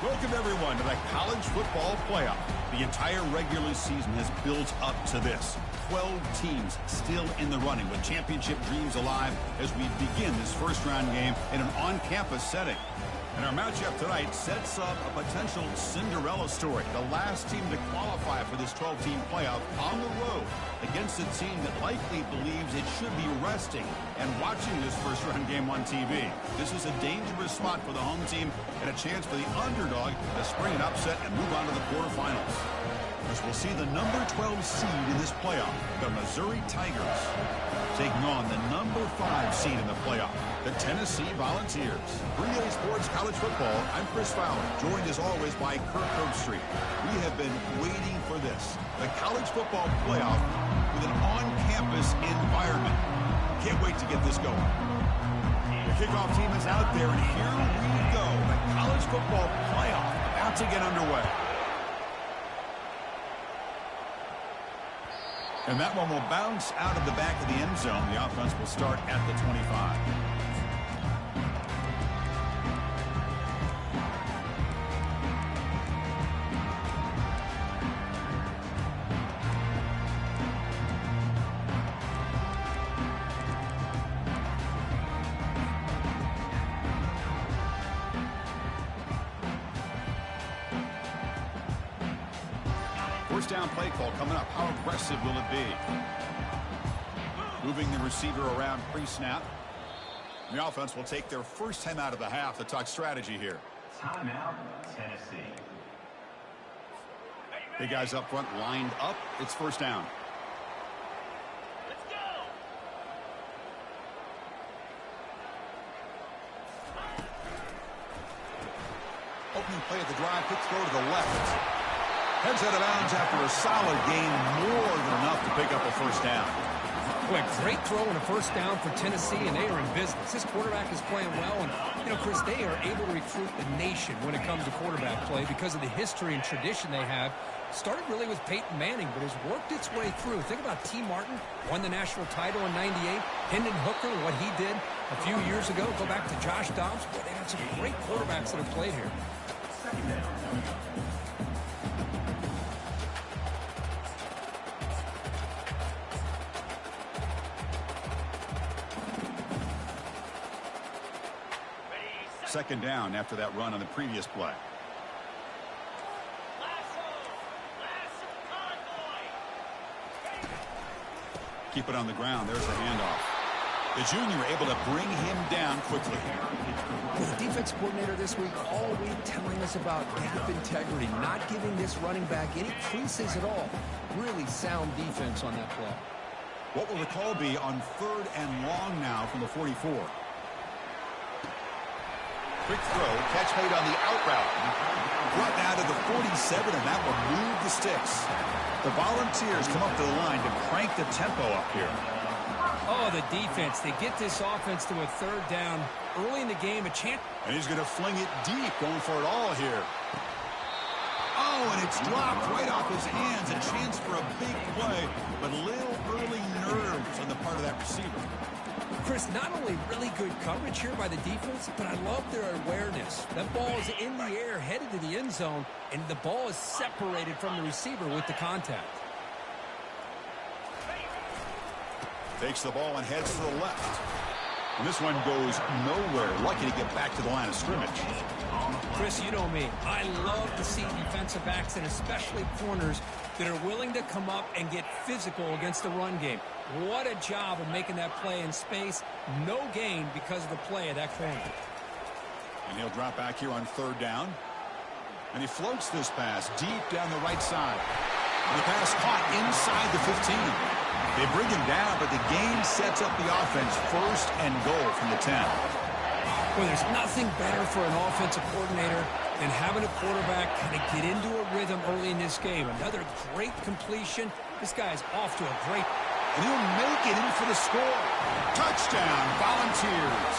Welcome, everyone, to the college football playoff. The entire regular season has built up to this. 12 teams still in the running with championship dreams alive as we begin this first-round game in an on-campus setting. And our matchup tonight sets up a potential Cinderella story. The last team to qualify for this 12-team playoff on the road against a team that likely believes it should be resting and watching this first-round game on TV. This is a dangerous spot for the home team and a chance for the underdog to spring an upset and move on to the quarterfinals. As we'll see the number 12 seed in this playoff, the Missouri Tigers, taking on the number 5 seed in the playoff, the Tennessee Volunteers. For EA Sports College Football, I'm Chris Fowler, joined as always by Kirk Herbstreit. We have been waiting for this, the college football playoff with an on-campus environment. Can't wait to get this going. The kickoff team is out there, and here we go. The college football playoff about to get underway. And that one will bounce out of the back of the end zone. The offense will start at the 25. First down play call coming up. How aggressive will it be? Moving the receiver around pre-snap. The offense will take their first time out of the half to talk strategy here. Timeout, Tennessee. Big guys up front lined up. It's first down. Let's go. Opening play of the drive. Quick throw to the left. Heads out of bounds after a solid gain, more than enough to pick up a first down. Boy, great throw and a first down for Tennessee, and they are in business. This quarterback is playing well, and, Chris, they are able to recruit the nation when it comes to quarterback play because of the history and tradition they have. Started really with Peyton Manning, but has worked its way through. Think about T. Martin, won the national title in '98. Hendon Hooker, what he did a few years ago. Go back to Josh Dobbs. Boy, they got some great quarterbacks that have played here. Second down. Second down after that run on the previous play. Keep it on the ground. There's the handoff. The junior able to bring him down quickly. Well, the defense coordinator this week all week telling us about gap integrity, not giving this running back any creases at all. Really sound defense on that play. What will the call be on 3rd and long now from the 44? Quick throw, catch made on the out route. Brought down to the 47, and that will move the sticks. The Volunteers come up to the line to crank the tempo up here. Oh, the defense. They get this offense to a 3rd down early in the game. A chance. And he's going to fling it deep, going for it all here. Oh, and it's dropped right off his hands. A chance for a big play, but a little early nerves on the part of that receiver. Chris, not only really good coverage here by the defense, but I love their awareness. That ball is in the air, headed to the end zone, and the ball is separated from the receiver with the contact. Takes the ball and heads to the left. And this one goes nowhere. Lucky to get back to the line of scrimmage. Chris, you know me. I love to see defensive backs and especially corners that are willing to come up and get physical against the run game. What a job of making that play in space. No gain because of the play of that corner. And he'll drop back here on 3rd down. And he floats this pass deep down the right side. And the pass caught inside the 15. They bring him down, but the game sets up the offense 1st and goal from the 10. Well, there's nothing better for an offensive coordinator than having a quarterback kind of get into a rhythm early in this game. Another great completion. This guy's off to a great... And he'll make it in for the score. Touchdown, Volunteers.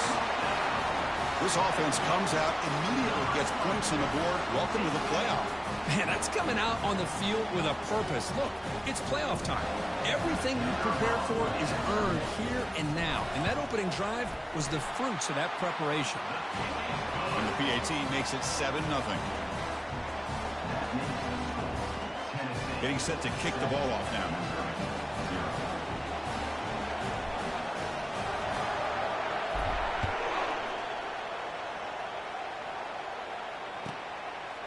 This offense comes out, immediately gets points on the board. Welcome to the playoff. Man, that's coming out on the field with a purpose. Look, it's playoff time. Everything you prepare for is earned here and now. And that opening drive was the fruits of that preparation. And the PAT makes it 7-0. Getting set to kick the ball off now.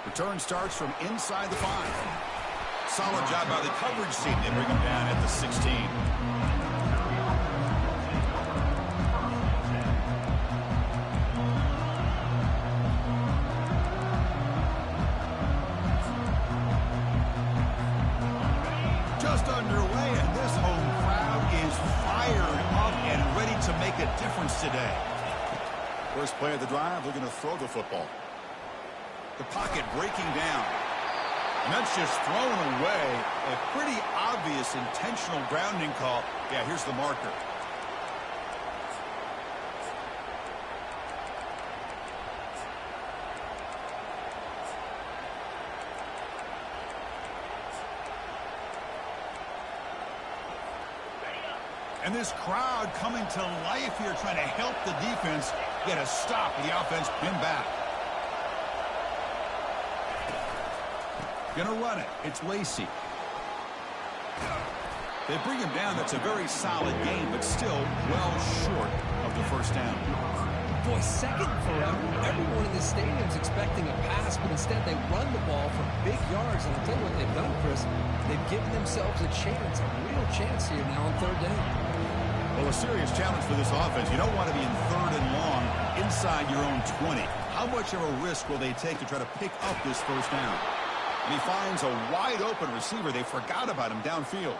Return starts from inside the 5. Solid job by the coverage team. They bring him down at the 16. Just underway, and this home crowd is fired up and ready to make a difference today. First play of the drive, they're going to throw the football. The pocket breaking down. And that's just thrown away. A pretty obvious intentional grounding call. Yeah, here's the marker. And this crowd coming to life here, trying to help the defense get a stop. The offense pinned back. Gonna run it. It's Lacey. They bring him down. That's a very solid game, but still well short of the first down. Boy, second forever. Everyone in the stadium's expecting a pass, but instead they run the ball for big yards. And I'll tell you what they've done, Chris. They've given themselves a chance, a real chance here now on third down. Well, a serious challenge for this offense. You don't want to be in third and long inside your own 20. How much of a risk will they take to try to pick up this first down? And he finds a wide-open receiver. They forgot about him downfield.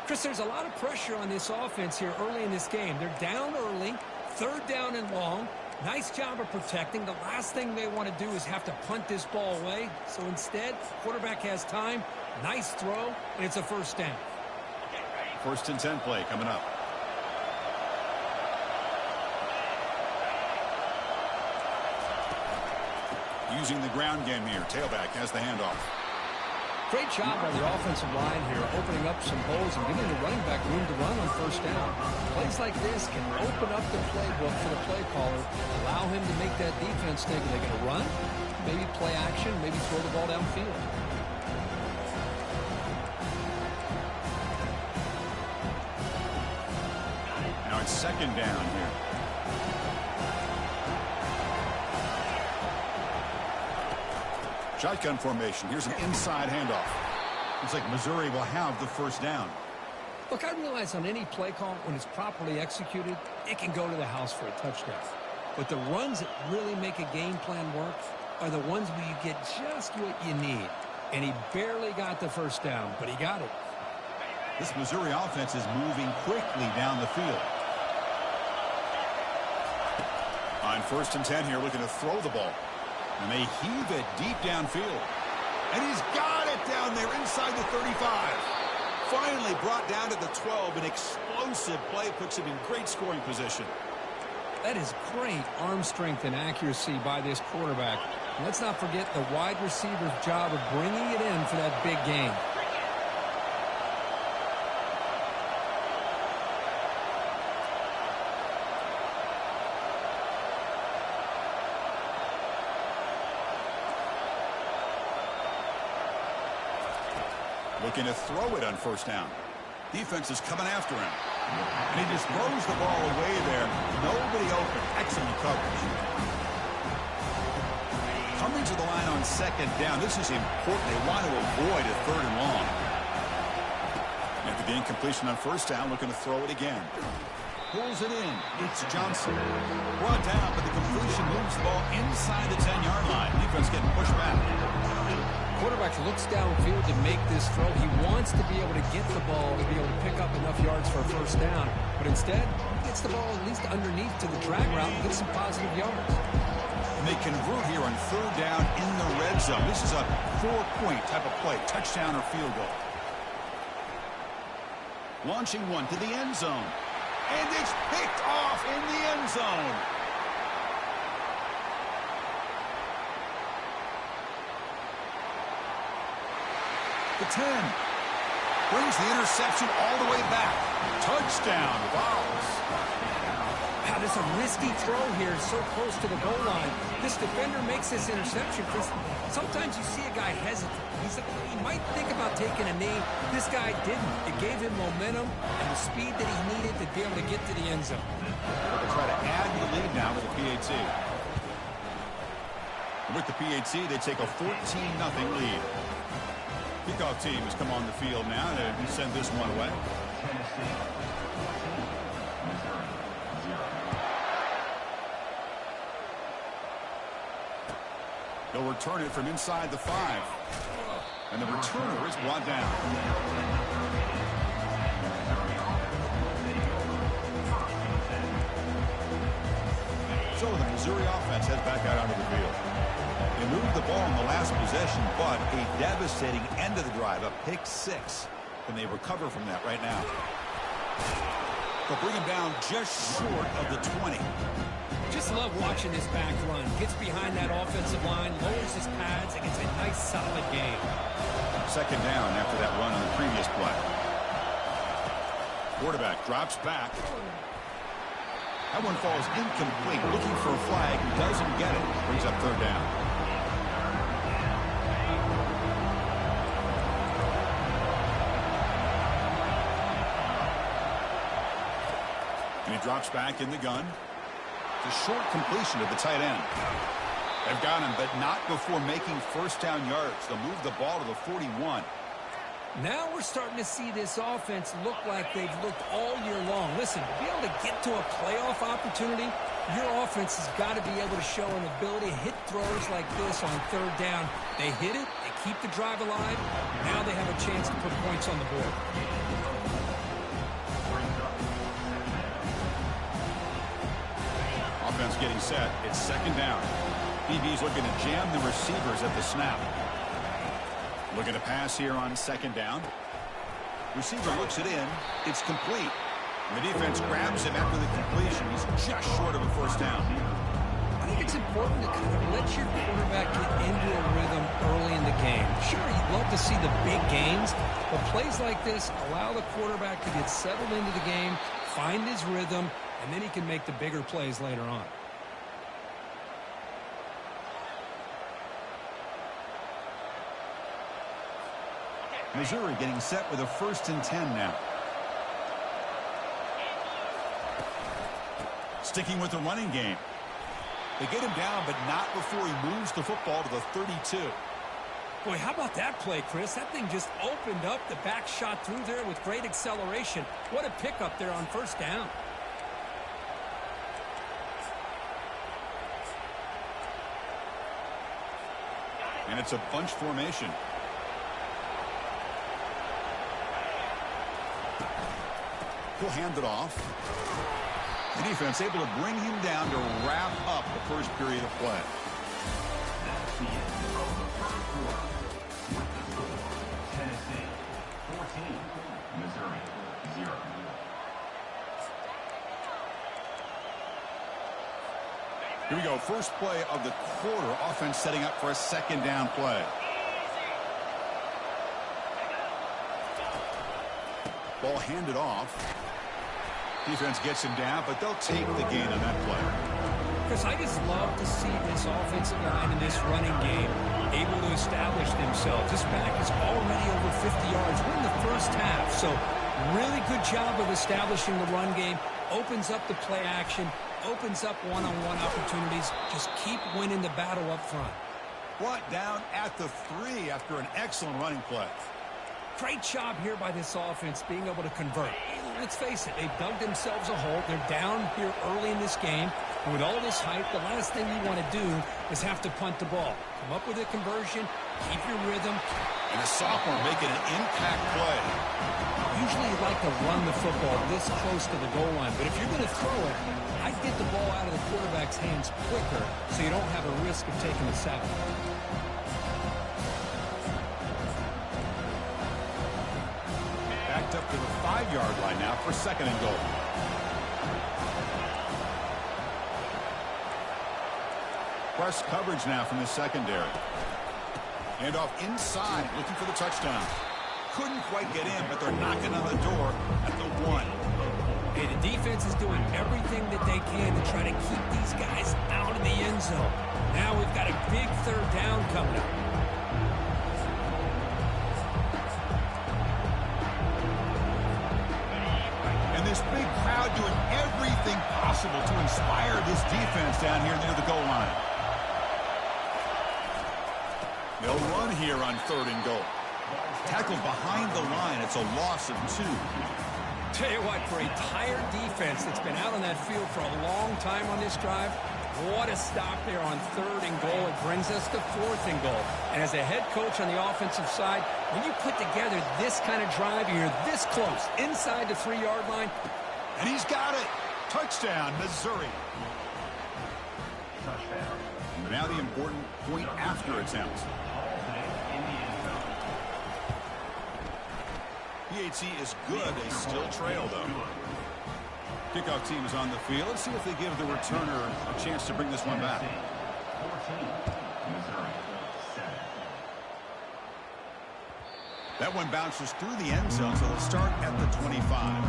Chris, there's a lot of pressure on this offense here early in this game. They're down early, third down and long. Nice job of protecting. The last thing they want to do is have to punt this ball away. So instead, quarterback has time. Nice throw, and it's a first down. First and 10 play coming up. Using the ground game here. Tailback has the handoff. Great job by the offensive line here, opening up some holes and giving the running back room to run on first down. Plays like this can open up the playbook for the play caller, allow him to make that defense think, are they going to run? Maybe play action, maybe throw the ball downfield. Now it's second down here. Shotgun formation. Here's an inside handoff. Looks like Missouri will have the first down. Look, I realize on any play call, when it's properly executed, it can go to the house for a touchdown. But the runs that really make a game plan work are the ones where you get just what you need. And he barely got the first down, but he got it. This Missouri offense is moving quickly down the field. On first and 10 here, looking to throw the ball. And they heave it deep downfield. And he's got it down there inside the 35. Finally brought down to the 12. An explosive play puts him in great scoring position. That is great arm strength and accuracy by this quarterback. And let's not forget the wide receiver's job of bringing it in for that big game. Looking to throw it on first down. Defense is coming after him. And he just throws the ball away there. Nobody open. Excellent coverage. Coming to the line on second down. This is important. They want to avoid a third and long. At the gain completion on first down, looking to throw it again. Pulls it in. It's Johnson. Brought down, but the completion moves the ball inside the 10-yard line. Defense getting pushed back. Quarterback looks downfield to make this throw. He wants to be able to get the ball to be able to pick up enough yards for a first down. But instead, he gets the ball at least underneath to the drag route and gets some positive yards. And they convert here on third down in the red zone. This is a 4-point type of play, touchdown or field goal. Launching one to the end zone. And it's picked off in the end zone. The 10. Brings the interception all the way back. Touchdown, Vols. Wow, there's a risky throw here so close to the goal line. This defender makes this interception. Sometimes you see a guy hesitate. He might think about taking a knee. This guy didn't. It gave him momentum and the speed that he needed to be able to get to the end zone. They'll try to add the lead now with the PAT. With the PAT, they take a 14-0 lead. Kickoff team has come on the field now to send this one away. They'll return it from inside the 5. And the returner is brought down. So the Missouri offense heads back out onto the field. They moved the ball in the last possession, but a devastating end of the drive, a pick 6. Can they recover from that right now? They'll bring him down just short of the 20. Just love watching this back run. Gets behind that offensive line, lowers his pads, and gets a nice, solid game. Second down after that run on the previous play. Quarterback drops back. That one falls incomplete. Looking for a flag. Doesn't get it. Brings up third down. And he drops back in the gun. It's a short completion to the tight end. They've got him, but not before making first down yards. They'll move the ball to the 41. Now we're starting to see this offense look like they've looked all year long. Listen, to be able to get to a playoff opportunity, your offense has got to be able to show an ability to hit throws like this on third down. They hit it, they keep the drive alive. Now they have a chance to put points on the board. Offense getting set. It's second down. DB's looking to jam the receivers at the snap. Looking to pass here on second down. Receiver looks it in. It's complete. And the defense grabs him after the completion. He's just short of a first down. I think it's important to kind of let your quarterback get into a rhythm early in the game. Sure, you'd love to see the big games, but plays like this allow the quarterback to get settled into the game, find his rhythm, and then he can make the bigger plays later on. Missouri getting set with a 1st and 10 now. Sticking with the running game. They get him down, but not before he moves the football to the 32. Boy, how about that play, Chris? That thing just opened up. The back shot through there with great acceleration. What a pickup there on first down. And it's a bunch formation. He'll hand it off. The defense able to bring him down to wrap up the first period of play. That's the end of the first quarter. With the score, Tennessee 14, Missouri 0. Here we go. First play of the quarter. Offense setting up for a second down play. Ball handed off. Defense gets him down, but they'll take the gain on that play. Chris, I just love to see this offensive line in this running game able to establish themselves. This back is already over 50 yards. We're in the first half, so really good job of establishing the run game. Opens up the play action, opens up one-on-one opportunities. Just keep winning the battle up front. Brought down at the 3 after an excellent running play. Great job here by this offense being able to convert. Let's face it, they've dug themselves a hole. They're down here early in this game. And with all this hype, the last thing you want to do is have to punt the ball. Come up with a conversion, keep your rhythm. And a sophomore making an impact play. Usually you like to run the football this close to the goal line, but if you're going to throw it, I'd get the ball out of the quarterback's hands quicker so you don't have a risk of taking a sack. Backed up to the 5-yard line now for second and goal. Press coverage now from the secondary. Hand off inside, looking for the touchdown. Couldn't quite get in, but they're knocking on the door at the 1. Hey, the defense is doing everything that they can to try to keep these guys out of the end zone. Now we've got a big third down coming up. And this big crowd doing everything possible to inspire this defense down here near the goal line. They'll run here on 3rd and goal. Tackled behind the line. It's a loss of 2. Tell you what, for a tired defense that's been out on that field for a long time on this drive, what a stop there on 3rd and goal. It brings us to 4th and goal. And as a head coach on the offensive side, when you put together this kind of drive, you're this close, inside the 3-yard line. And he's got it. Touchdown, Missouri. Touchdown. Now the important point after attempt. PAT is good. They still trail, though. Kickoff team is on the field. Let's see if they give the returner a chance to bring this one back. 14, Missouri 7. That one bounces through the end zone, so they'll start at the 25.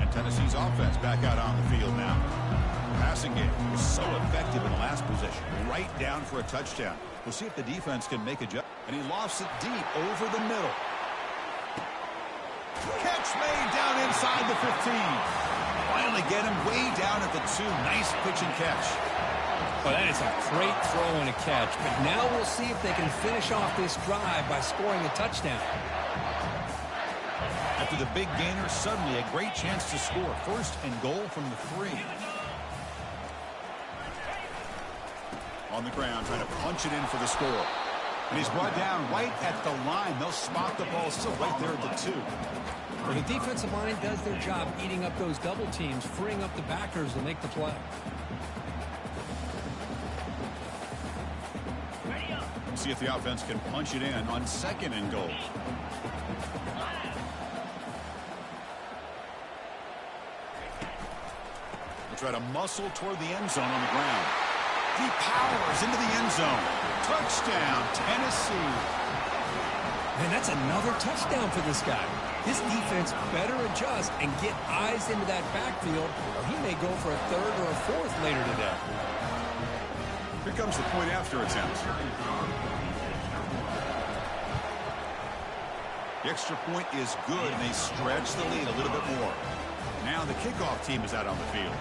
And Tennessee's offense back out on the field now. Passing game was so effective in the last possession, right down for a touchdown. We'll see if the defense can make a jump. And he lofts it deep over the middle. Catch made down inside the 15. Finally get him way down at the 2. Nice pitch and catch. Well, that is a great throw and a catch. But now we'll see if they can finish off this drive by scoring a touchdown. After the big gainer, suddenly a great chance to score. 1st and goal from the 3. On the ground, trying to punch it in for the score. And he's brought down right at the line. They'll spot the ball still right there at the 2. Well, the defensive line does their job eating up those double teams, freeing up the backers to make the play. See if the offense can punch it in on 2nd and goal. We'll try to muscle toward the end zone on the ground. He powers into the end zone. Touchdown, Tennessee. Man, that's another touchdown for this guy. This defense better adjust and get eyes into that backfield, or he may go for a 3rd or a 4th later today. Here comes the point after attempt. The extra point is good, and they stretch the lead a little bit more. Now the kickoff team is out on the field.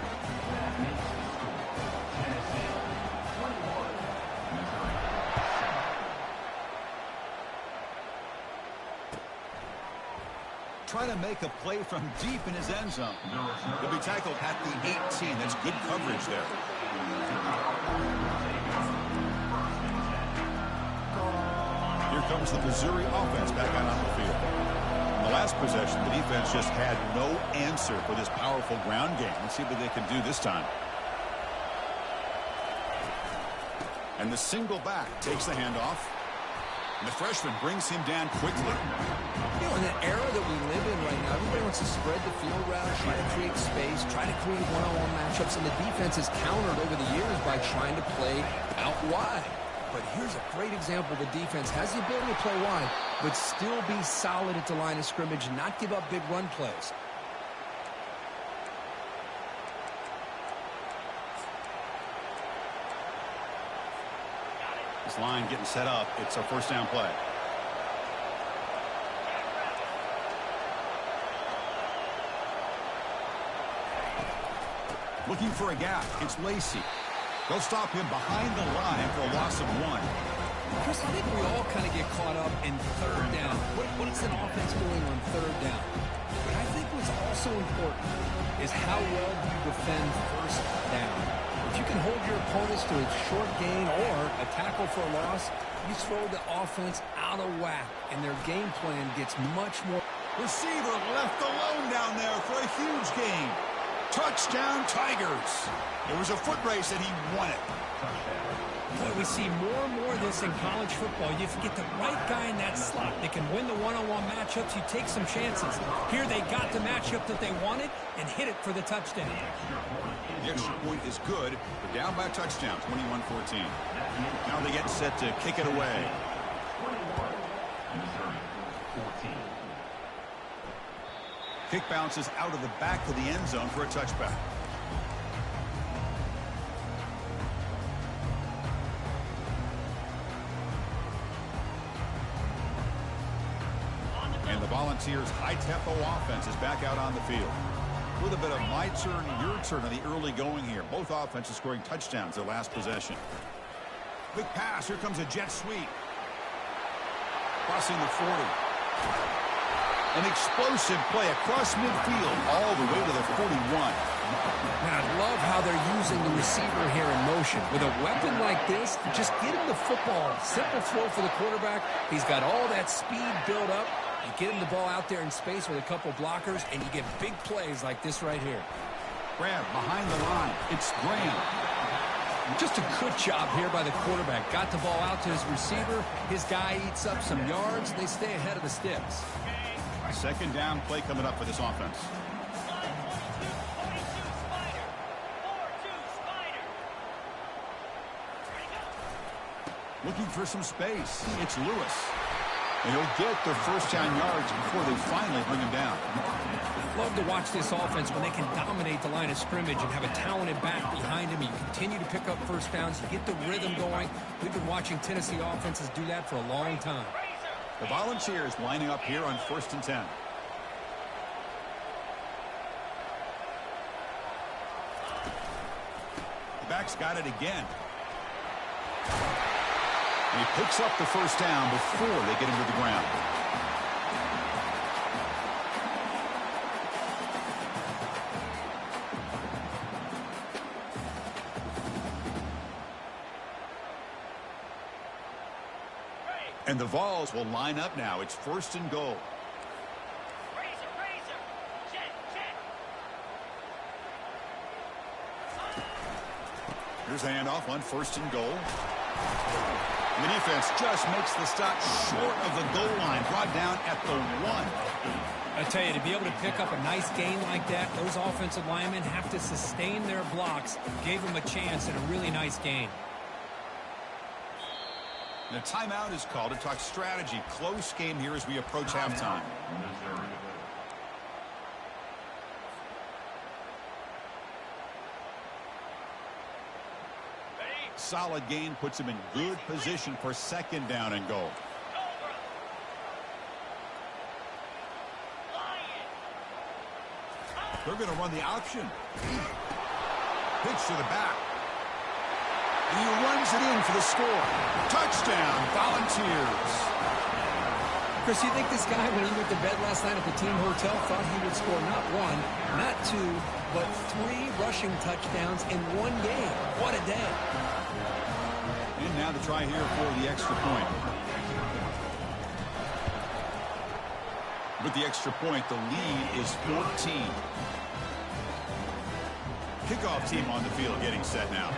Trying to make a play from deep in his end zone. He'll be tackled at the 18. That's good coverage there. Here comes the Missouri offense back out on the field. In the last possession, the defense just had no answer for this powerful ground game. Let's see what they can do this time. And the single back takes the handoff. And the freshman brings him down quickly. You know, in the era that we live in right now, everybody wants to spread the field route, try to create space, try to create one-on-one matchups, and the defense has countered over the years by trying to play out wide. But here's a great example. The defense has the ability to play wide, but still be solid at the line of scrimmage and not give up big run plays. This line getting set up. It's a 1st down play. Looking for a gap. It's Lacey. They'll stop him behind the line for a loss of 1. Chris, I think we all kind of get caught up in 3rd down. What is an offense doing on 3rd down? But I think what's also important is how well do you defend 1st down. If you can hold your opponents to a short gain or a tackle for a loss, you throw the offense out of whack, and their game plan gets much more. Receiver left alone down there for a huge gain. Touchdown, Tigers. It was a foot race, and he won it. Boy, we see more and more of this in college football. If you get the right guy in that slot, they can win the one-on-one matchups. You take some chances. Here they got the matchup that they wanted and hit it for the touchdown. The extra point is good. They're down by a touchdown, 21-14. Now they get set to kick it away. 21, Missouri, 14. Kick bounces out of the back of the end zone for a touchback. And the Volunteers' high-tempo offense is back out on the field. With a bit of my turn, your turn in the early going here. Both offenses scoring touchdowns their last possession. Quick pass. Here comes a jet sweep. Crossing the 40. An explosive play across midfield all the way to the 41. And I love how they're using the receiver here in motion. With a weapon like this, just get him the football. Simple throw for the quarterback. He's got all that speed built up. You get him the ball out there in space with a couple blockers, and you get big plays like this right here. Graham behind the line. It's Graham. Just a good job here by the quarterback. Got the ball out to his receiver. His guy eats up some yards. They stay ahead of the sticks. Second down play coming up for this offense. Looking for some space. It's Lewis. And he'll get their first down yards before they finally bring him down. Love to watch this offense when they can dominate the line of scrimmage and have a talented back behind him. You continue to pick up first downs. You get the rhythm going. We've been watching Tennessee offenses do that for a long time. The Volunteers lining up here on 1st and 10. The back's got it again. And he picks up the first down before they get him to the ground. And the Vols will line up now. It's 1st and goal. Here's the handoff on 1st and goal. And the defense just makes the stop short of the goal line, brought down at the 1. I tell you, to be able to pick up a nice gain like that, those offensive linemen have to sustain their blocks. Gave them a chance at a really nice gain. And a timeout is called to talk strategy. Close game here as we approach halftime. Missouri. Solid gain puts him in good position for 2nd down and goal. They're going to run the option. Pitch to the back. And he runs it in for the score. Touchdown, Volunteers. Chris, you think this guy, when he went to bed last night at the team hotel, thought he would score not 1, not 2, but 3 rushing touchdowns in one game? What a day. And now to try here for the extra point. With the extra point, the lead is 14. Kickoff team on the field getting set now.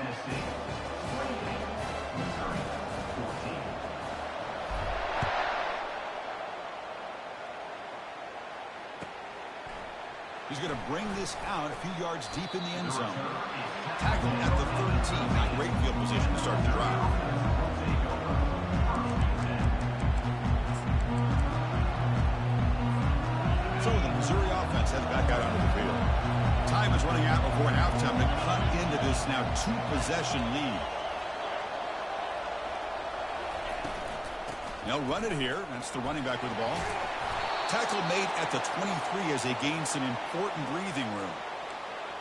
He's going to bring this out a few yards deep in the end zone. Tackled at the 13. Not great field position to start the drive. So the Missouri offense heads back out onto the field. Time is running out before halftime to cut into this now 2-possession lead. They'll run it here. That's the running back with the ball. Tackle made at the 23 as they gain some important breathing room.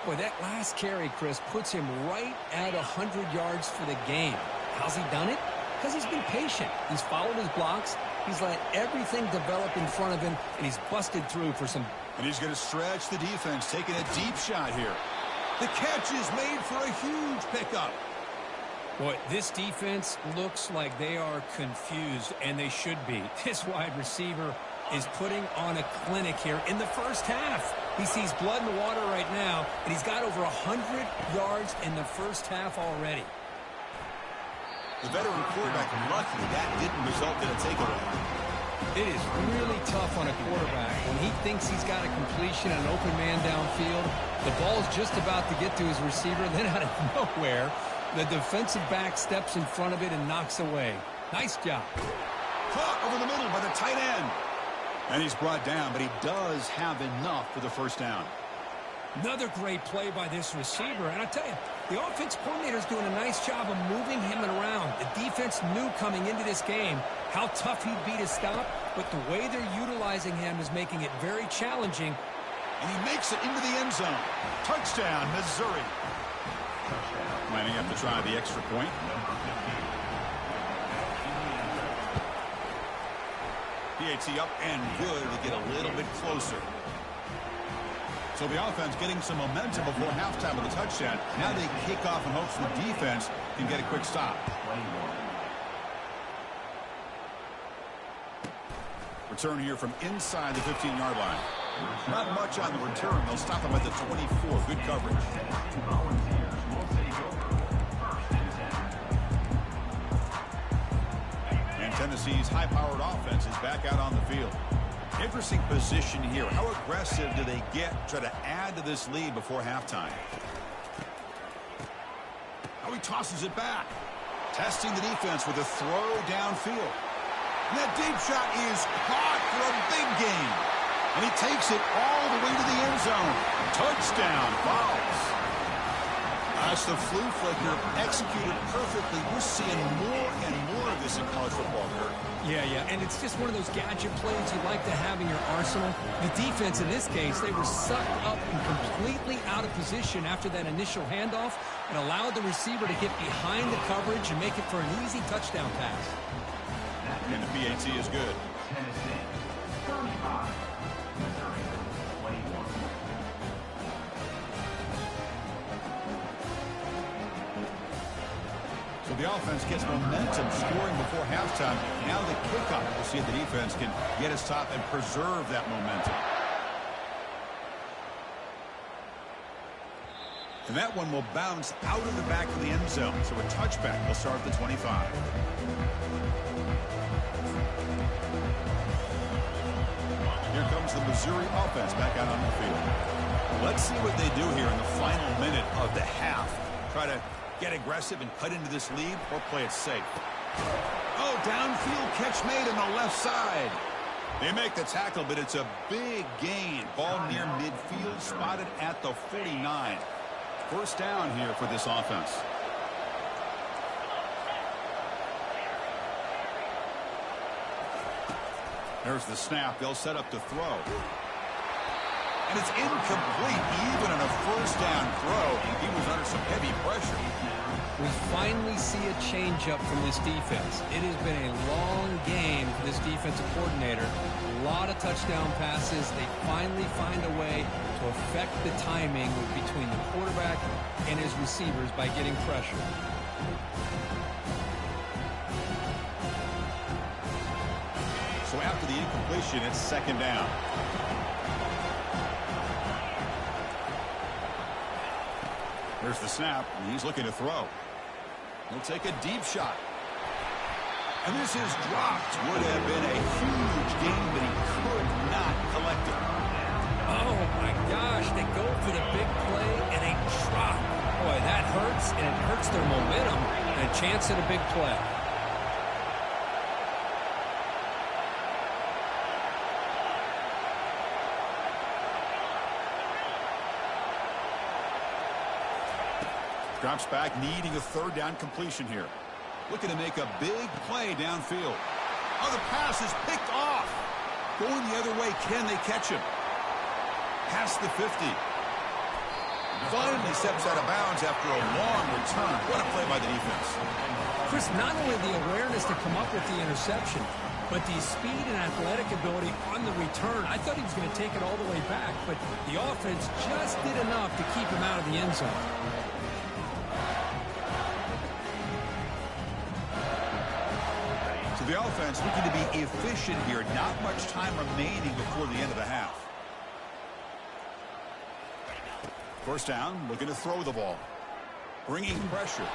Boy, that last carry, Chris, puts him right at 100 yards for the game. How's he done it? Because he's been patient. He's followed his blocks. He's let everything develop in front of him, and he's busted through for some. And he's going to stretch the defense, taking a deep shot here. The catch is made for a huge pickup. Boy, this defense looks like they are confused, and they should be. This wide receiver is putting on a clinic here in the first half. He sees blood in the water right now, and he's got over 100 yards in the first half already. The veteran quarterback lucky that didn't result in a takeaway. It is really tough on a quarterback when he thinks he's got a completion and an open man downfield. The ball's just about to get to his receiver, and then out of nowhere, the defensive back steps in front of it and knocks away. Nice job. Caught over the middle by the tight end. And he's brought down, but he does have enough for the first down. Another great play by this receiver. And I tell you, the offense coordinator's doing a nice job of moving him around. The defense knew coming into this game how tough he'd be to stop, but the way they're utilizing him is making it very challenging. And he makes it into the end zone. Touchdown, Missouri. Lining up to try the extra point. PAT up and good to get a little bit closer. So the offense getting some momentum before halftime with a touchdown. Now they kick off in hopes the defense can get a quick stop. Return here from inside the 15-yard line. Not much on the return. They'll stop him at the 24. Good coverage. And Tennessee's high-powered offense is back out on the field. Interesting position here. How aggressive do they get to try to add to this lead before halftime? Now he tosses it back. Testing the defense with a throw downfield. And that deep shot is caught for a big gain. And he takes it all the way to the end zone. Touchdown, Vols. That's the flu flicker executed perfectly. We're seeing more and more of this in college football, Kurt. Yeah, and it's just one of those gadget plays you like to have in your arsenal. The defense, in this case, they were sucked up and completely out of position after that initial handoff and allowed the receiver to get behind the coverage and make it for an easy touchdown pass. And the PAT is good. Tennessee, 35. Missouri, 21. So the offense gets momentum scoring before halftime. Now the kickoff. We'll see if the defense can get his top and preserve that momentum. And that one will bounce out of the back of the end zone. So a touchback will start at the 25. Here comes the Missouri offense back out on the field. Let's see what they do here in the final minute of the half. Try to get aggressive and cut into this lead or play it safe. Oh, downfield catch made on the left side. They make the tackle, but it's a big gain. Ball near midfield, spotted at the 49. First down here for this offense. There's the snap. They'll set up to throw. And it's incomplete. Even on a first down throw, he was under some heavy pressure. We finally see a changeup from this defense. It has been a long game for this defensive coordinator. A lot of touchdown passes. They finally find a way to affect the timing between the quarterback and his receivers by getting pressure. So after the incompletion, it's second down. There's the snap, and he's looking to throw. He'll take a deep shot. And this is dropped. Would have been a huge gain, but he could not collect it. Oh, my gosh. They go for the big play, and they drop. Boy, that hurts, and it hurts their momentum and a chance at a big play. Drops back, needing a third down completion here. Looking to make a big play downfield. Oh, the pass is picked off. Going the other way, can they catch him? Past the 50. Finally steps out of bounds after a long return. What a play by the defense. Chris, not only the awareness to come up with the interception, but the speed and athletic ability on the return. I thought he was going to take it all the way back, but the offense just did enough to keep him out of the end zone. The offense looking to be efficient here. Not much time remaining before the end of the half. First down, looking to throw the ball. Bringing pressure.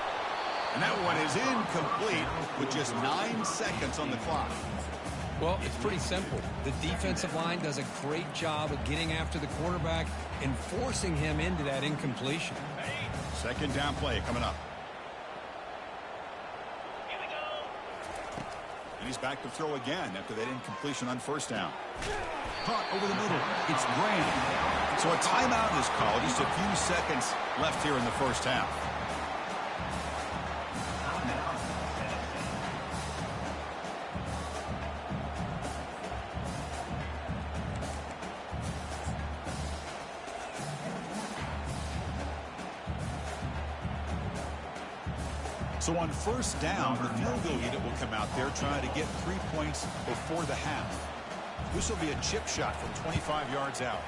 And that one is incomplete with just 9 seconds on the clock. Well, it's pretty simple. The defensive line does a great job of getting after the quarterback and forcing him into that incompletion. Second down play coming up. Here we go. And he's back to throw again after that incompletion on first down. Caught over the middle. It's Graham. So a timeout is called. Just a few seconds left here in the first half. So on first down, the field goal unit will come out there trying to get 3 points before the half. This will be a chip shot from 25 yards out.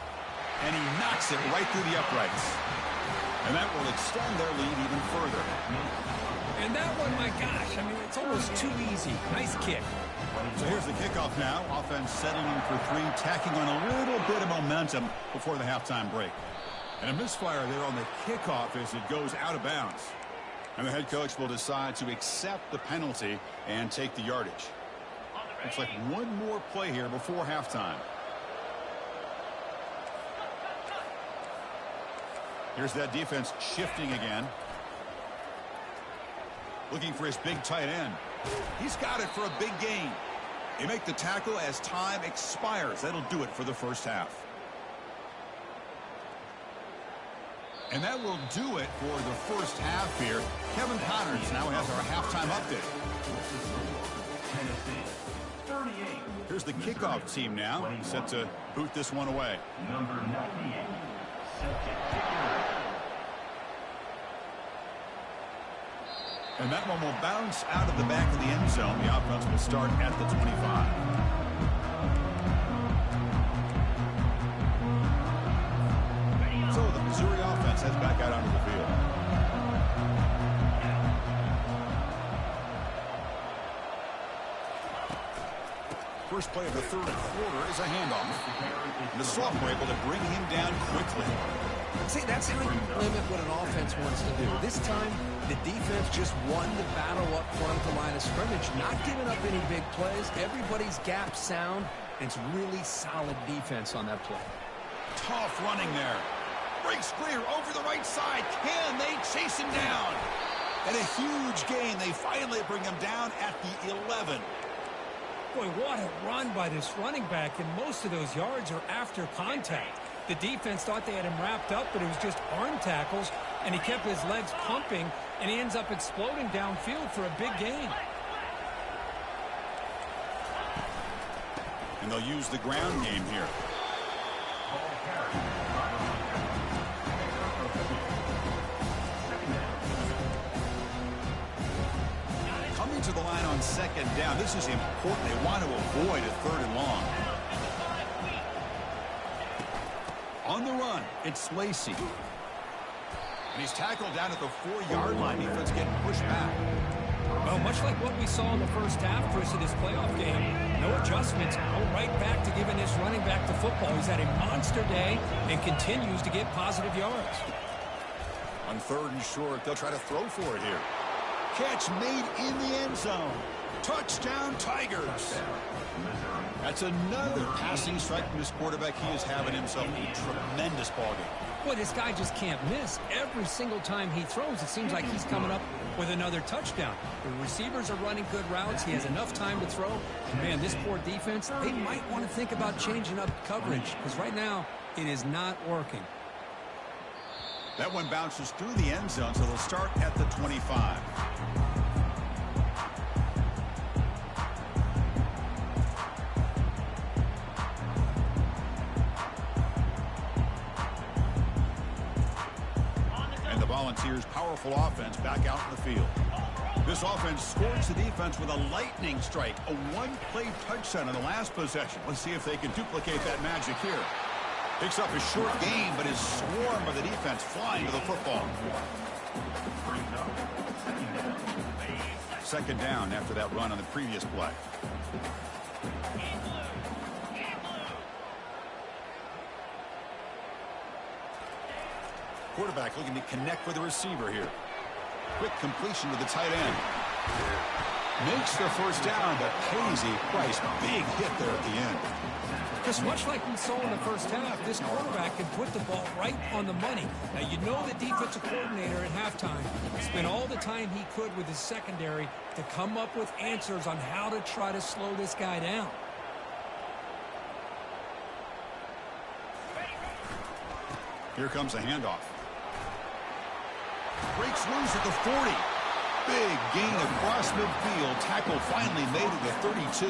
And he knocks it right through the uprights. And that will extend their lead even further. And that one, my gosh, I mean, it's almost too easy. Nice kick. So here's the kickoff now. Offense settling in for 3, tacking on a little bit of momentum before the halftime break. And a misfire there on the kickoff as it goes out of bounds. And the head coach will decide to accept the penalty and take the yardage. Looks like one more play here before halftime. Here's that defense shifting again. Looking for his big tight end. He's got it for a big gain. They make the tackle as time expires. That'll do it for the first half. And that will do it for the first half here. Kevin Connors now has our halftime update. Here's the kickoff team now, set to boot this one away. Number 98, set to kick. And that one will bounce out of the back of the end zone. The offense will start at the 25. So the Missouri offense heads back out onto the field. First play of the third quarter is a handoff. And the sophomore able to bring him down quickly. See, that's how you limit what an offense wants to do. This time, the defense just won the battle up front at the line of scrimmage, not giving up any big plays. Everybody's gap sound, and it's really solid defense on that play. Tough running there. Breaks clear over the right side. Can they chase him down? And a huge gain. They finally bring him down at the 11. Boy, what a run by this running back, and most of those yards are after contact. The defense thought they had him wrapped up, but it was just arm tackles, and he kept his legs pumping, and he ends up exploding downfield for a big gain. And they'll use the ground game here. Coming to the line on second down, this is important. They want to avoid a third and long. On the run, it's Lacey. And he's tackled down at the 4-yard line. Defense getting pushed back. Well, much like what we saw in the first half, Chris, of this playoff game, no adjustments. Go right back to giving this running back to football. He's had a monster day and continues to get positive yards. On third and short, they'll try to throw for it here. Catch made in the end zone. Touchdown, Tigers. That's another passing strike from this quarterback. He is having himself a tremendous ballgame. Boy, this guy just can't miss. Every single time he throws, it seems like he's coming up with another touchdown. The receivers are running good routes. He has enough time to throw. Man, this poor defense, they might want to think about changing up coverage, because right now it is not working. That one bounces through the end zone, so they'll start at the 25. And the Volunteers' powerful offense back out in the field. This offense scores the defense with a lightning strike, a one-play touchdown in the last possession. Let's see if they can duplicate that magic here. Picks up a short gain, but is swarmed by the defense flying to the football. Second down after that run on the previous play. Quarterback looking to connect with the receiver here. Quick completion to the tight end. Makes the first down, but pays a price. Big hit there at the end. Just much like we saw in the first half, this quarterback can put the ball right on the money. Now, you know the defensive coordinator at halftime spent all the time he could with his secondary to come up with answers on how to try to slow this guy down. Here comes a handoff. Breaks loose at the 40. Big gain across midfield. Tackle finally made at the 32.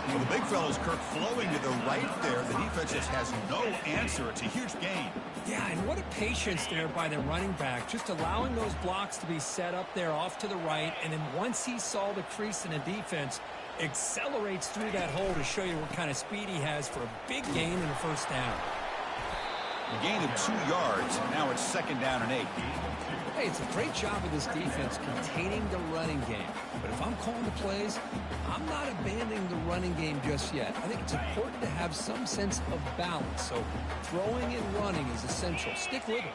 Well, the big fellow's Kirk flowing to the right there. The defense just has no answer. It's a huge gain. Yeah, and what a patience there by the running back. Just allowing those blocks to be set up there off to the right. And then once he saw the crease in the defense, accelerates through that hole to show you what kind of speed he has for a big gain in the first down. A gain of 2 yards. Now it's 2nd down and 8. Hey, it's a great job of this defense containing the running game. But if I'm calling the plays, I'm not abandoning the running game just yet. I think it's important to have some sense of balance. So throwing and running is essential. Stick with it.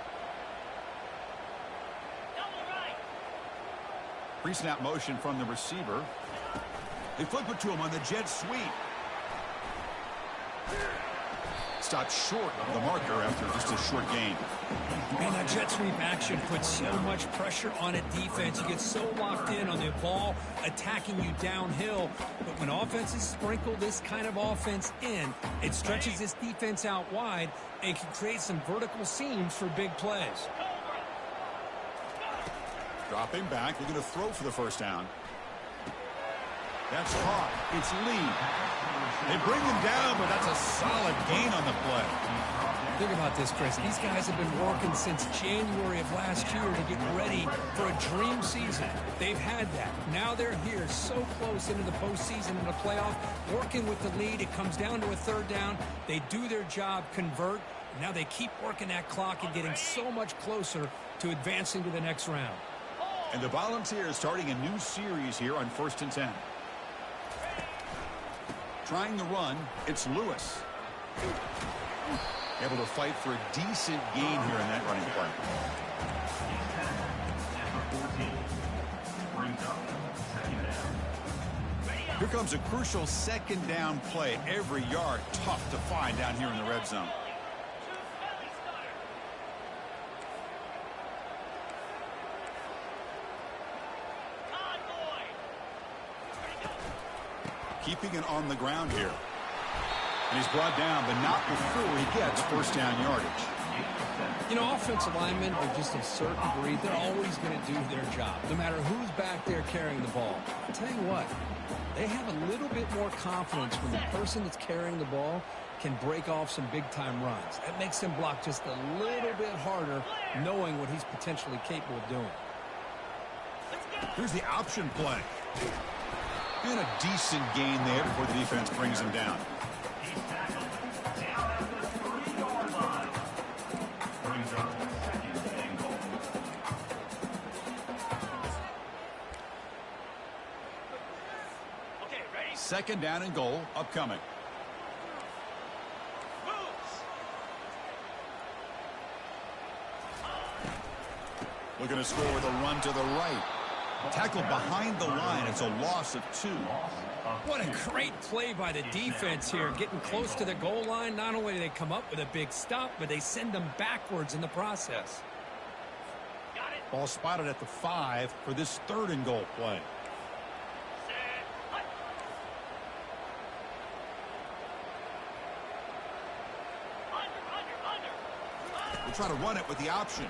Pre-snap motion from the receiver. They flip it to him on the jet sweep. Stopped short of the marker after just a short gain. Man, that jet sweep action puts so much pressure on a defense. You get so locked in on the ball attacking you downhill. But when offenses sprinkle this kind of offense in, it stretches this defense out wide and can create some vertical seams for big plays. Dropping back, looking to throw for the first down. That's caught. It's Lee. They bring him down, but that's a solid gain on the play. Think about this, Chris. These guys have been working since January of last year to get ready for a dream season. They've had that. Now they're here so close into the postseason and the playoff, working with the lead. It comes down to a 3rd down. They do their job, convert. Now they keep working that clock and getting so much closer to advancing to the next round. And the Volunteers starting a new series here on 1st and 10. Trying the run, it's Lewis. Able to fight for a decent gain here in that running play. Here comes a crucial 2nd down play. Every yard tough to find down here in the red zone. Keeping it on the ground here. And he's brought down, but not before he gets 1st down yardage. You know, offensive linemen are just a certain breed. They're always going to do their job, no matter who's back there carrying the ball. I'll tell you what, they have a little bit more confidence when the person that's carrying the ball can break off some big-time runs. That makes them block just a little bit harder, knowing what he's potentially capable of doing. Here's the option play. And a decent gain there before the defense brings him down. He's tackled down at the 3-yard line. Brings up 2nd and goal. Okay, ready? 2nd down and goal upcoming. Looking to score with a run to the right. Tackled behind the line. It's a loss of 2. What a great play by the defense here, getting close to the goal line. Not only do they come up with a big stop, but they send them backwards in the process. Got it. Ball spotted at the 5 for this 3rd and goal play. Set. Hut. Under. We'll try to run it with the option.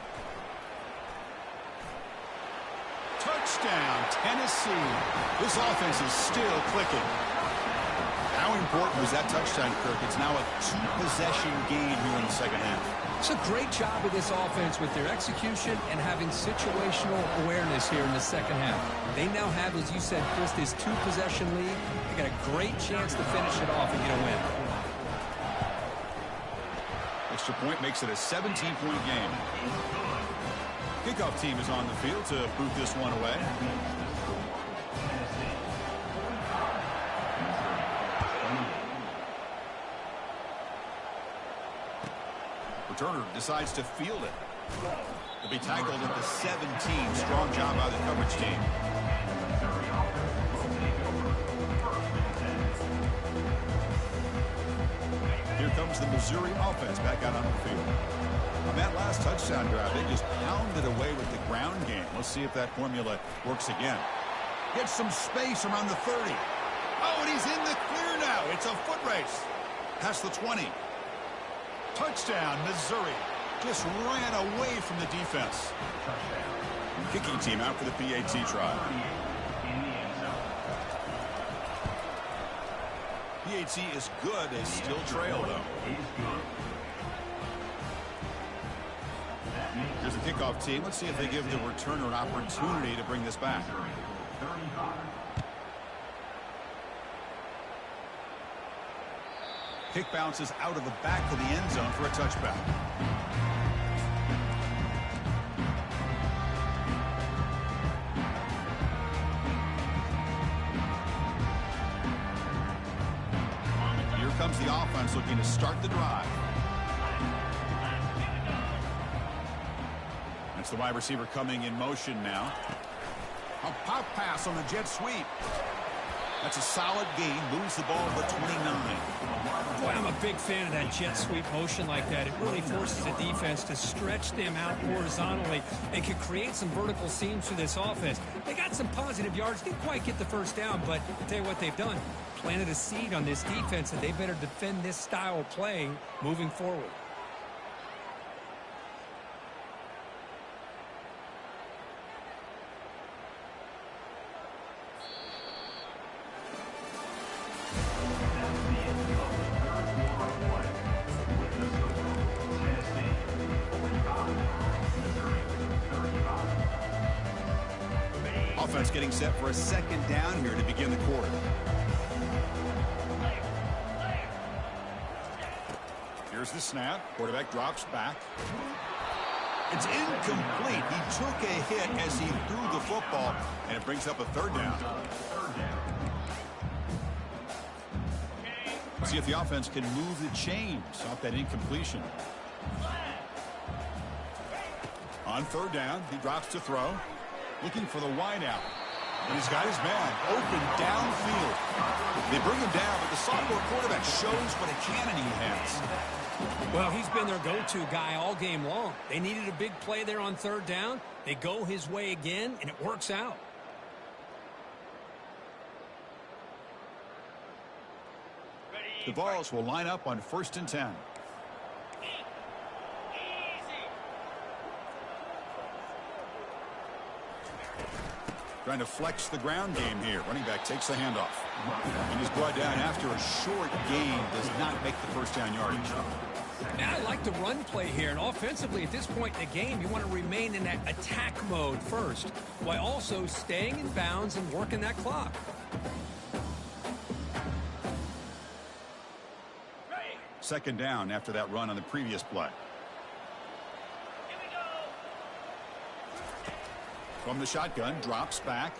Touchdown, Tennessee. This offense is still clicking. How important was that touchdown, Kirk? It's now a 2-possession game here in the 2nd half. It's a great job of this offense with their execution and having situational awareness here in the 2nd half. They now have, as you said, Chris, this 2-possession lead. They got a great chance to finish it off and get a win. Extra point makes it a 17-point game. Kickoff team is on the field to boot this one away. Returner decides to field it. He'll be tackled at the 17. Strong job by the coverage team. comes the Missouri offense back out on the field. On that last touchdown drive, they just pounded away with the ground game. Let's see if that formula works again. Gets some space around the 30. Oh, and he's in the clear now. It's a foot race. Past the 20. Touchdown, Missouri. Just ran away from the defense. Kicking team out for the PAT try. PAT is good. They still trail, though. Here's the kickoff team. Let's see if they give the returner an opportunity to bring this back. Kick bounces out of the back of the end zone for a touchback. Here comes the offense looking to start the drive. That's the wide receiver coming in motion now. A pop pass on the jet sweep. That's a solid gain. Moves the ball to the 29. Boy, I'm a big fan of that jet sweep motion like that. It really forces the defense to stretch them out horizontally and can create some vertical seams for this offense. They got some positive yards. Didn't quite get the first down, but I'll tell you what they've done. Planted a seed on this defense, and they better defend this style of play moving forward. Offense getting set for a second down here to begin the quarter. Here's the snap. Quarterback drops back. It's incomplete. He took a hit as he threw the football, and it brings up a third down. See if the offense can move the chains off that incompletion. On third down, he drops to throw. Looking for the wide out. And he's got his man open downfield. They bring him down, but the sophomore quarterback shows what a cannon he has. Well, he's been their go-to guy all game long. They needed a big play there on third down. They go his way again, and it works out. The Vols will line up on 1st and 10. Trying to flex the ground game here. Running back takes the handoff. And he's brought down after a short gain. Does not make the first down yardage. Now, I like the run play here. And offensively, at this point in the game, you want to remain in that attack mode first, while also staying in bounds and working that clock. Second down after that run on the previous play. From the shotgun, drops back.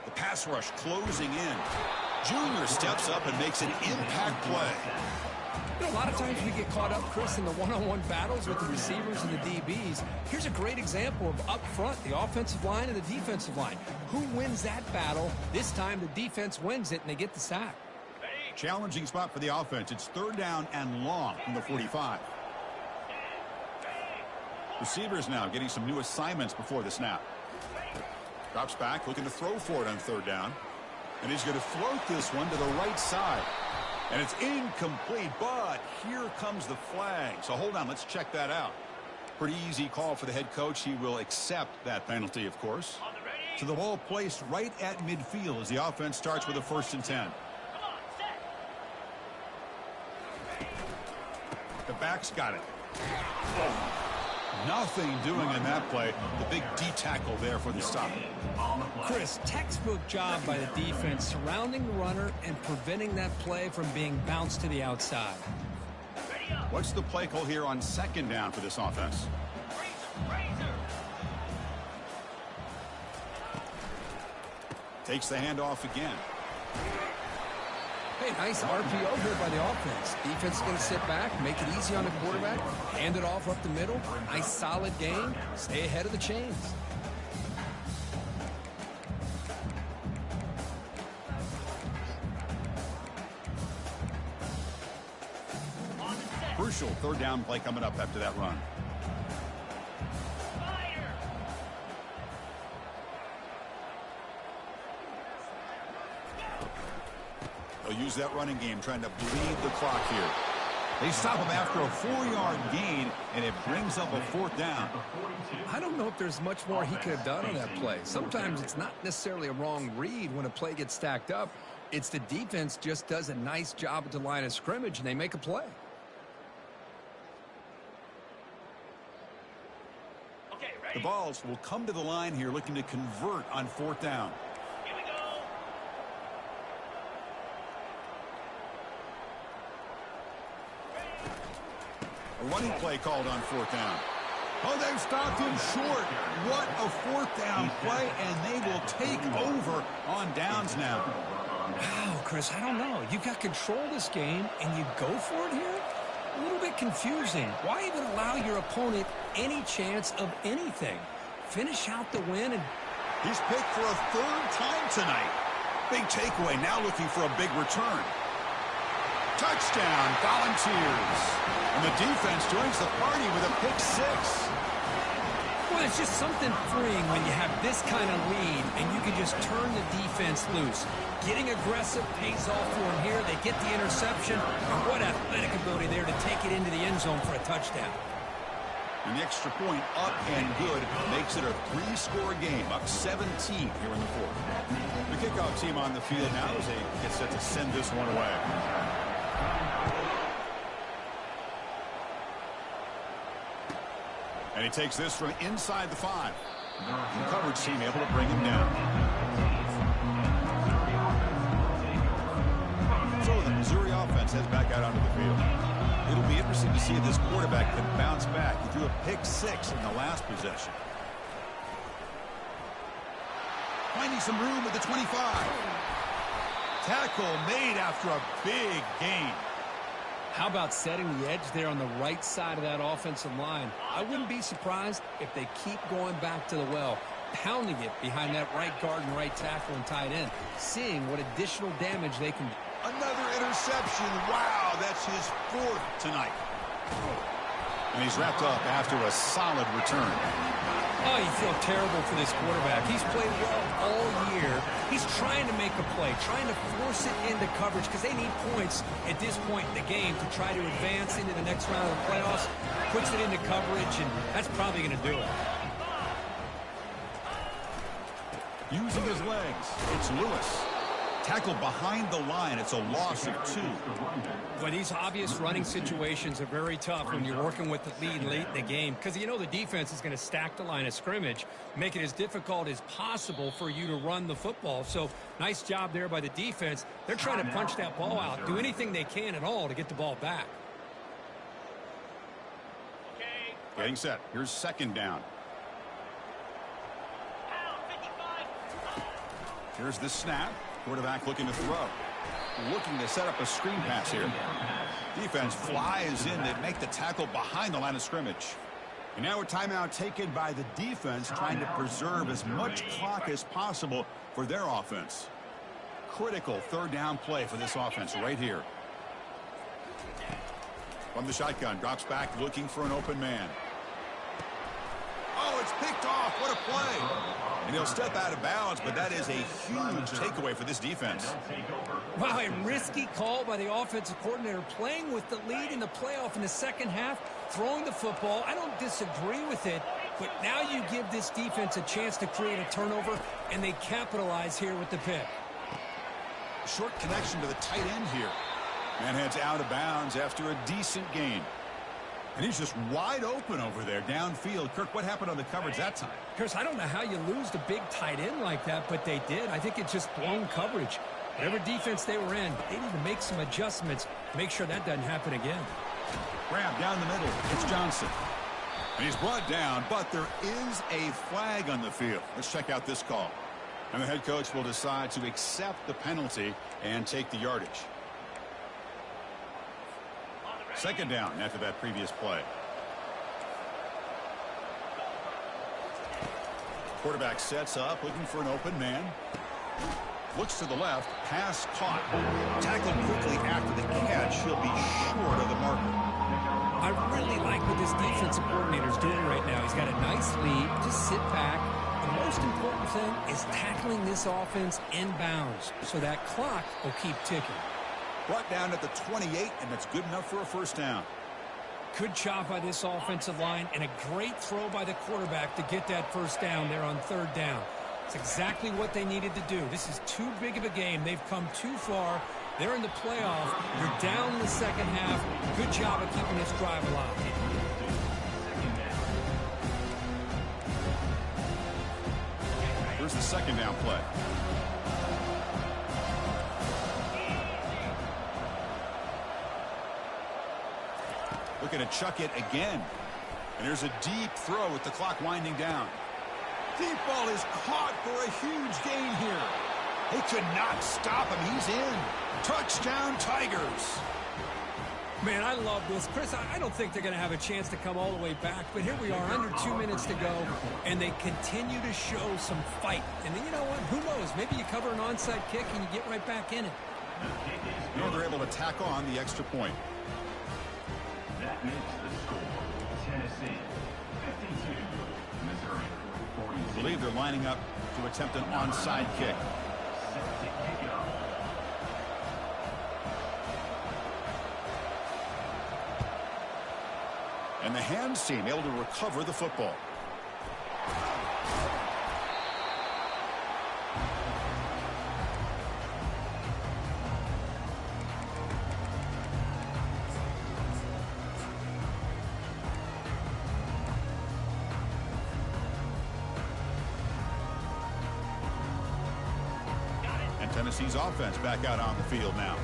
The pass rush closing in. Junior steps up and makes an impact play. You know, a lot of times we get caught up, Chris, in the one-on-one battles with the receivers and the DBs. Here's a great example of up front, the offensive line and the defensive line. Who wins that battle? This time the defense wins it, and they get the sack. Challenging spot for the offense. It's third down and long from the 45. Receivers now getting some new assignments before the snap. Drops back, looking to throw for it on third down. And he's going to float this one to the right side. And it's incomplete, but here comes the flag. So hold on, let's check that out. Pretty easy call for the head coach. He will accept that penalty, of course. So the ball placed right at midfield as the offense starts with a 1st and 10. The back's got it. Nothing doing in that play. The big D tackle there for the stop. Chris, textbook job by the defense surrounding the runner and preventing that play from being bounced to the outside. What's the play call here on second down for this offense? Takes the handoff again. Hey, nice RPO here by the offense. Defense is going to sit back, make it easy on the quarterback, hand it off up the middle. Nice solid game. Stay ahead of the chains. Crucial third down play coming up after that run. Fire! They'll use that running game trying to bleed the clock here. They stop him after a 4-yard gain, and it brings up a fourth down. I don't know if there's much more he could have done on that play. Sometimes it's not necessarily a wrong read when a play gets stacked up. It's the defense just does a nice job at the line of scrimmage, and they make a play. Okay, The ready? Vols will come to the line here looking to convert on fourth down. Here we go. A running play called on fourth down. Oh, they've stopped him short. What a fourth down play, and they will take over on downs now. Wow, Chris, I don't know. You've got control of this game, and you go for it here? A little bit confusing. Why even allow your opponent any chance of anything? Finish out the win and... He's picked for a third time tonight. Big takeaway, now looking for a big return. Touchdown, Volunteers. And the defense joins the party with a pick six. Well, it's just something freeing when you have this kind of lead and you can just turn the defense loose. Getting aggressive pays off for them here. They get the interception. What athletic ability there to take it into the end zone for a touchdown. An extra point up and good makes it a 3-score game, up 17 here in the fourth. The kickoff team on the field now as they get set to send this one away. And he takes this from inside the 5. The coverage team able to bring him down. So the Missouri offense heads back out onto the field. It'll be interesting to see if this quarterback can bounce back. He threw a pick six in the last possession. Finding some room at the 25. Tackle made after a big gain. How about setting the edge there on the right side of that offensive line? I wouldn't be surprised if they keep going back to the well, pounding it behind that right guard and right tackle and tight end, seeing what additional damage they can do. Another interception. Wow, that's his fourth tonight. And he's wrapped up after a solid return. Oh, you feel terrible for this quarterback. He's played well all year. He's trying to make a play, trying to force it into coverage because they need points at this point in the game to try to advance into the next round of the playoffs. Puts it into coverage, and that's probably going to do it. Using his legs, it's Lewis. Tackled behind the line. It's a loss of 2. But these obvious running situations are very tough when you're working with the lead late in the game because you know the defense is going to stack the line of scrimmage, make it as difficult as possible for you to run the football. So nice job there by the defense. They're trying to punch that ball out, do anything they can at all to get the ball back. Okay. Getting set. Here's second down. Pound 55. Here's the snap. Quarterback looking to throw. Looking to set up a screen pass here. Defense flies in. They make the tackle behind the line of scrimmage. And now a timeout taken by the defense, trying to preserve as much clock as possible for their offense. Critical third down play for this offense right here. From the shotgun, drops back looking for an open man. Oh, it's picked off. What a play. And he'll step out of bounds, but that is a huge takeaway for this defense. Wow, a risky call by the offensive coordinator, playing with the lead in the playoff in the second half, throwing the football. I don't disagree with it, but now you give this defense a chance to create a turnover, and they capitalize here with the pick. Short connection to the tight end here. Man heads out of bounds after a decent gain. And he's just wide open over there downfield. Kirk, what happened on the coverage that time? Chris, I don't know how you lose the big tight end like that, but they did. I think it's just blown coverage. Whatever defense they were in, they need to make some adjustments, make sure that doesn't happen again. Grab down the middle. It's Johnson. And he's brought down, but there is a flag on the field. Let's check out this call. And the head coach will decide to accept the penalty and take the yardage. Second down after that previous play. Quarterback sets up, looking for an open man. Looks to the left, pass caught. Tackled quickly after the catch. He'll be short of the marker. I really like what this defensive coordinator is doing right now. He's got a nice lead. Just sit back. The most important thing is tackling this offense inbounds so that clock will keep ticking. Brought down at the 28, and that's good enough for a first down. Good job by this offensive line and a great throw by the quarterback to get that first down there on third down. It's exactly what they needed to do. This is too big of a game. They've come too far. They're in the playoff. You're down in the second half. Good job of keeping this drive alive. Here's the second down play. Looking to chuck it again. And there's a deep throw with the clock winding down. Deep ball is caught for a huge gain here. They could not stop him. He's in. Touchdown, Tigers. Man, I love this. Chris, I don't think they're going to have a chance to come all the way back, but here we are, under 2 minutes to go, and they continue to show some fight. And then, you know what? Who knows? Maybe you cover an onside kick and you get right back in it. Now they're able to tack on the extra point. That makes the score Tennessee 52, Missouri 42. I believe they're lining up to attempt an onside kick. Set to kick it off. And the hands team able to recover the football. And Tennessee's offense back out on the field now.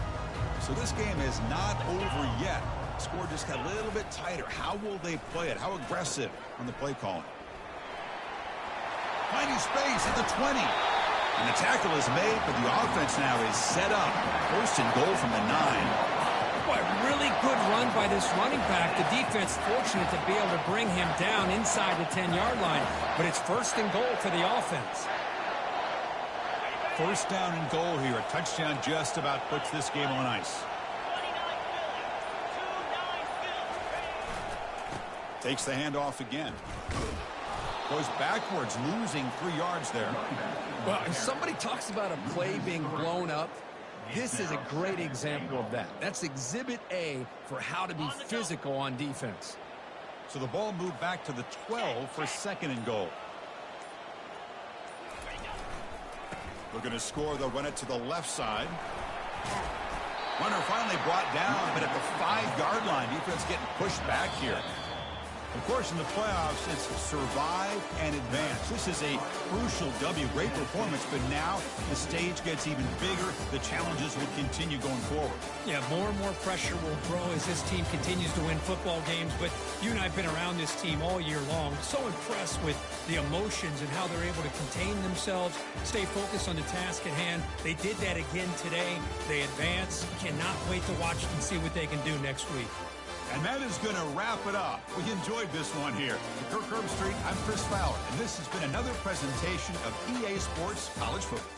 So this game is not over yet. Score just got a little bit tighter. How will they play it? How aggressive on the play calling? Finding space at the 20. And the tackle is made, but the offense now is set up. First and goal from the 9. Boy, really good run by this running back. The defense fortunate to be able to bring him down inside the 10-yard line. But it's first and goal for the offense. First down and goal here. A touchdown just about puts this game on ice. 29 Philly. 2-9 Philly. Takes the handoff again. Goes backwards, losing 3 yards there. Well, if somebody talks about a play being blown up, this is a great example of that. That's exhibit A for how to be physical on defense. So the ball moved back to the 12 for second and goal. Looking to score, they'll run it to the left side. Runner finally brought down, but at the 5-yard line, defense getting pushed back here. Of course, in the playoffs, it's survive and advance. This is a crucial W. Great performance, but now the stage gets even bigger. The challenges will continue going forward. Yeah, more and more pressure will grow as this team continues to win football games. But you and I have been around this team all year long. So impressed with the emotions and how they're able to contain themselves, stay focused on the task at hand. They did that again today. They advance. Cannot wait to watch and see what they can do next week. And that is going to wrap it up. We enjoyed this one here. For Kirk Herbstreit, I'm Chris Fowler, and this has been another presentation of EA Sports College Football.